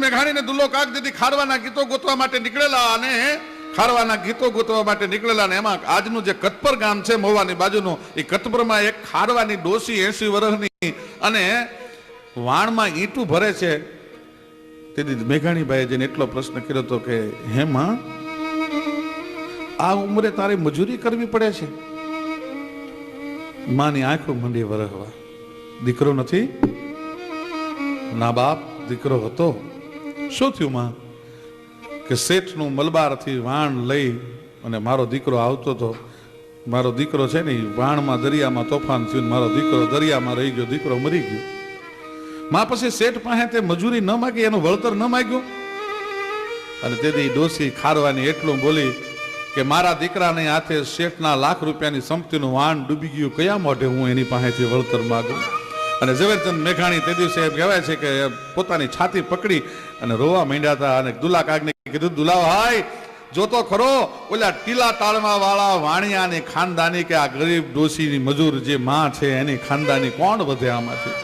મેઘાણીને દુલ્લો કાક દીદી ખારવાના ગીતો ગોતવા માટે નીકળેલા અને ખારવાના ગીતો ગોતવા માટે નીકળેલા ને એમાં આજનું જે કતપર ગામ છે મહુવાની બાજુનું, એ કતપરમાં એક ખારવાની ડોસી 80 વર્ષની અને વાણમાં ઈંટું ભરે છે. તેથી મેઘાણીભાઈએ જઈને એટલો પ્રશ્ન કર્યો હતો કે હે માં, આ ઉંમરે તારે મજૂરી કરવી પડે છે? માની આંખો મંડી વરહવા. દીકરો નથી? ના બાપ, દીકરો હતો. શું થયું માં? કે શેઠનું મલબારથી વાણ લઈ અને મારો દીકરો આવતો હતો. મારો દીકરો છે ને વાણમાં દરિયામાં તોફાન થયું, મારો દીકરો દરિયામાં રહી ગયો, દીકરો મરી ગયો. માં પછી શેઠ પાસે તે મજૂરી ન માગી, એનું વળતર ન માગ્યું. અને તેથી ડોસી ખારવાની એટલું બોલી કે મારા દીકરાને હાથે શેઠના લાખ રૂપિયાની સંપત્તિનું વાણ ડૂબી ગયું, કયા મોઢે હું એની પાસેથી વળતર માગું? અને ઝવેરચંદ મેઘાણી તે દિવસે એમ કહેવાય છે કે પોતાની છાતી પકડી અને રોવા માંડ્યા હતા. અને દુલ્લા કાગને કીધું, દુલ્લા ભાઈ જોતો ખરો ઓલા ટીલા તાળવા વાળા વાણિયાની ખાનદાની કે આ ગરીબ ડોસીની મજૂર જે માં છે એની ખાનદાની કોણ વધે આમાંથી?